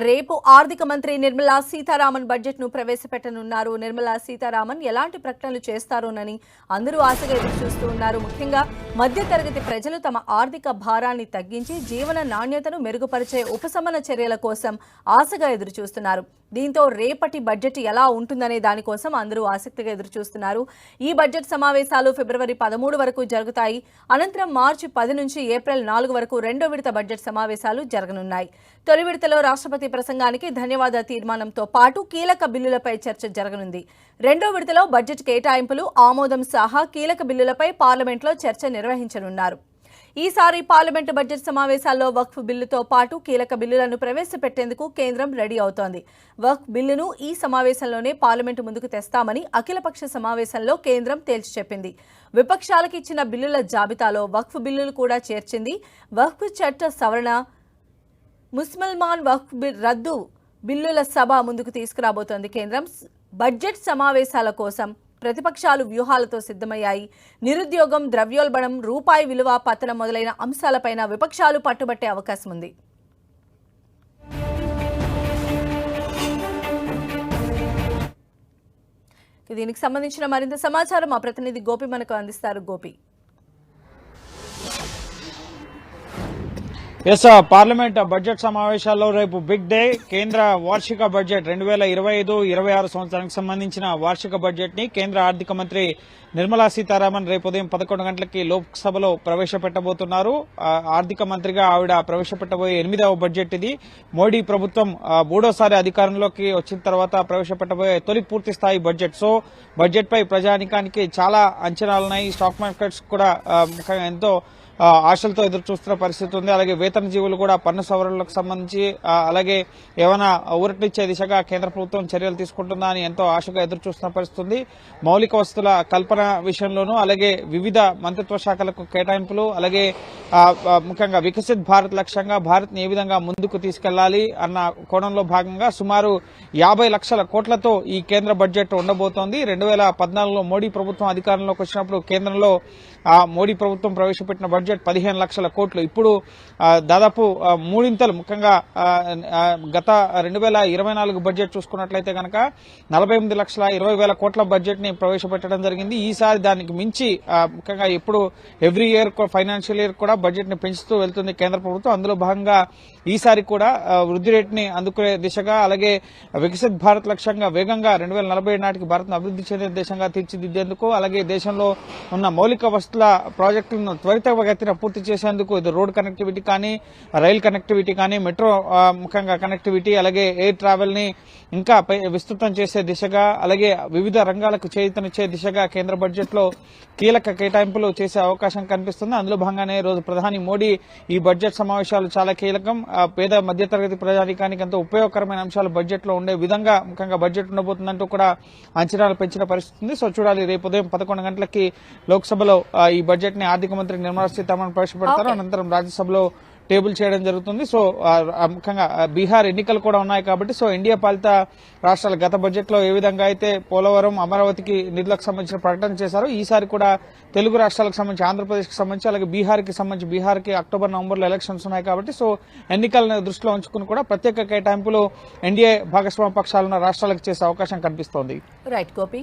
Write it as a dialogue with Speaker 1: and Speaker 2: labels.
Speaker 1: రేపు ఆర్థిక మంత్రి నిర్మలా సీతారామన్ బడ్జెట్ ను ప్రవేశపెట్టనున్నారు. నిర్మలా సీతారామన్ ఎలాంటి ప్రకటనలు చేస్తారోనని అందరూ ఆశగా ఎదురుచూస్తూ ఉన్నారు. ముఖ్యంగా మధ్యతరగతి ప్రజలు తమ ఆర్థిక భారాన్ని తగ్గించి జీవన నాణ్యతను మెరుగుపరిచే ఉపశమన చర్యల కోసం ఆశగా ఎదురుచూస్తున్నారు. దీంతో రేపటి బడ్జెట్ ఎలా ఉంటుందనే దానికోసం అందరూ ఆసక్తిగా ఎదురుచూస్తున్నారు. ఈ బడ్జెట్ సమావేశాలు ఫిబ్రవరి 13 వరకు జరుగుతాయి. అనంతరం మార్చి 10 నుంచి ఏప్రిల్ 4 వరకు రెండో విడత బడ్జెట్ సమావేశాలు జరగనున్నాయి. తొలి విడతలో రాష్ట్రపతి ప్రసంగానికి ధన్యవాద తీర్మానంతో పాటు కీలక బిల్లులపై చర్చ జరగనుంది. రెండో విడతలో బడ్జెట్ కేటాయింపులు ఆమోదం సహా కీలక బిల్లులపై పార్లమెంట్లో చర్చ నిర్వహించనున్నారు. ఈసారి పార్లమెంటు బడ్జెట్ సమావేశాల్లో వక్ఫ్ బిల్లుతో పాటు కీలక బిల్లులను ప్రవేశపెట్టేందుకు కేంద్రం రెడీ అవుతోంది. వక్ఫ్ బిల్లును ఈ సమావేశంలోనే పార్లమెంటు ముందుకు తెస్తామని అఖిలపక్ష సమావేశంలో కేంద్రం తేల్చి చెప్పింది. విపక్షాలకు ఇచ్చిన బిల్లుల జాబితాలో వక్ఫ్ బిల్లులు కూడా చేర్చింది. వక్ఫ్ చట్ట సవరణ, ముస్లిమాన్ వక్ఫ్ రద్దు బిల్లుల సభ ముందుకు తీసుకురాబోతోంది కేంద్రం. బడ్జెట్ సమావేశాల కోసం ప్రతిపక్షాలు వ్యూహాలతో సిద్ధమయ్యాయి. నిరుద్యోగం, ద్రవ్యోల్బణం, రూపాయి విలువ పతనం మొదలైన అంశాలపైన విపక్షాలు పట్టుబట్టే అవకాశం ఉంది. దీనికి సంబంధించిన మరింత సమాచారం మా ప్రతినిధి గోపి మనకు అందిస్తారు. గోపి,
Speaker 2: పార్లమెంట్ బడ్జెట్ సమావేశాల్లో రేపు బిగ్ డే. కేంద్ర వార్షిక బడ్జెట్ 2025-26 సంవత్సరానికి సంబంధించిన వార్షిక బడ్జెట్ ని కేంద్ర ఆర్థిక మంత్రి నిర్మలా సీతారామన్ రేపు ఉదయం 11 గంటలకి లోక్సభలో ప్రవేశపెట్టబోతున్నారు. ఆర్థిక మంత్రిగా ఆవిడ ప్రవేశపెట్టబోయే 8వ బడ్జెట్ ఇది. మోడీ ప్రభుత్వం 3వసారి అధికారంలోకి వచ్చిన తర్వాత ప్రవేశపెట్టబోయే తొలి పూర్తి స్థాయి బడ్జెట్. సో బడ్జెట్ పై ప్రజానికానికి చాలా అంచనాలున్నాయి. స్టాక్ మార్కెట్స్ కూడా ఎంతో ఆశలతో ఎదురు చూస్తున్న పరిస్థితి ఉంది. అలాగే వేతన జీవులు కూడా పన్ను సవరణలకు సంబంధించి అలాగే ఏమైనా ఊరటనిచ్చే దిశగా కేంద్ర ప్రభుత్వం చర్యలు తీసుకుంటుందా అని ఎంతో ఆశగా ఎదురు చూస్తున్న పరిస్థితి ఉంది. మౌలిక వసతుల కల్పన విషయంలోనూ అలాగే వివిధ మంత్రిత్వ శాఖలకు కేటాయింపులు, అలాగే ముఖ్యంగా వికసిత్ భారత్ లక్ష్యంగా భారత్ ని ఏ విధంగా ముందుకు తీసుకెళ్లాలి అన్న కోణంలో భాగంగా సుమారు 50 లక్షల కోట్లతో ఈ కేంద్ర బడ్జెట్ ఉండబోతోంది. 2014లో మోడీ ప్రభుత్వం అధికారంలోకి వచ్చినప్పుడు కేంద్రంలో మోడీ ప్రభుత్వం ప్రవేశపెట్టిన బడ్జెట్ 15 లక్షల కోట్లు. ఇప్పుడు దాదాపు మూడింతలు. ముఖ్యంగా గత 2024 బడ్జెట్ చూసుకున్నట్లయితే కనుక 48,20,000 కోట్ల బడ్జెట్ ని ప్రవేశపెట్టడం జరిగింది. ఈసారి దానికి మించి ముఖ్యంగా ఎప్పుడు ఎవ్రీ ఇయర్ ఫైనాన్షియల్ ఇయర్ కూడా బడ్జెట్ ని పెంచుతూ వెళ్తుంది కేంద్ర ప్రభుత్వం. అందులో భాగంగా ఈసారి కూడా వృద్ధి రేటుని అందుకునే దిశగా అలాగే వికసిత్ భారత్ లక్ష్యంగా వేగంగా 2047 నాటికి భారత్ను అభివృద్ధి చెందిన దేశంగా తీర్చిదిద్దేందుకు, అలాగే దేశంలో ఉన్న మౌలిక వసతుల ప్రాజెక్టులను త్వరితగతిన పూర్తి చేసేందుకు ఇది రోడ్ కనెక్టివిటీ కానీ, రైల్ కనెక్టివిటీ కానీ, మెట్రో ముఖ్యంగా కనెక్టివిటీ, అలాగే ఎయిర్ ట్రావెల్ ని ఇంకా విస్తృతం చేసే దిశగా, అలాగే వివిధ రంగాలకు చేయూతనిచ్చే దిశగా కేంద్ర బడ్జెట్ లో కీలక కేటాయింపులు చేసే అవకాశం కనిపిస్తుంది. అందులో భాగంగానే రోజు ప్రధాని మోడీ ఈ బడ్జెట్ సమావేశాలు చాలా కీలకం, పేద మధ్యతరగతి ప్రజానికానికి ఎంతో ఉపయోగకరమైన అంశాలు బడ్జెట్ లో ఉండే విధంగా ముఖ్యంగా బడ్జెట్ ఉండబోతుందంటూ కూడా అంచనాలు పెంచిన పరిస్థితి ఉంది. సో చూడాలి, రేపు ఉదయం 11 గంటలకి లోక్సభలో ఈ బడ్జెట్ ని ఆర్థిక మంత్రి నిర్మలా సీతారామన్ ప్రవేశపెడతారు. అనంతరం రాజ్యసభలో టేబుల్ చేయడం జరుగుతుంది. సో ముఖ్యంగా బీహార్ ఎన్నికలు కూడా ఉన్నాయి కాబట్టి సో ఎన్డీఏ పాలిత రాష్ట్రాల గత బడ్జెట్ లో ఏ విధంగా అయితే పోలవరం, అమరావతికి నిధులకు సంబంధించిన ప్రకటన చేశారో ఈసారి కూడా తెలుగు రాష్ట్రాలకు సంబంధించి, ఆంధ్రప్రదేశ్ కి సంబంధించి, అలాగే బీహార్కి అక్టోబర్, నవంబర్లో ఎలక్షన్స్ ఉన్నాయి కాబట్టి సో ఎన్నికలను దృష్టిలో ఉంచుకుని కూడా ప్రత్యేక కేటాయింపులు ఎన్డీఏ భాగస్వామ్య పక్షాలున్న రాష్ట్రాలకు చేసే అవకాశం కనిపిస్తోంది.
Speaker 1: రైట్ గోపి.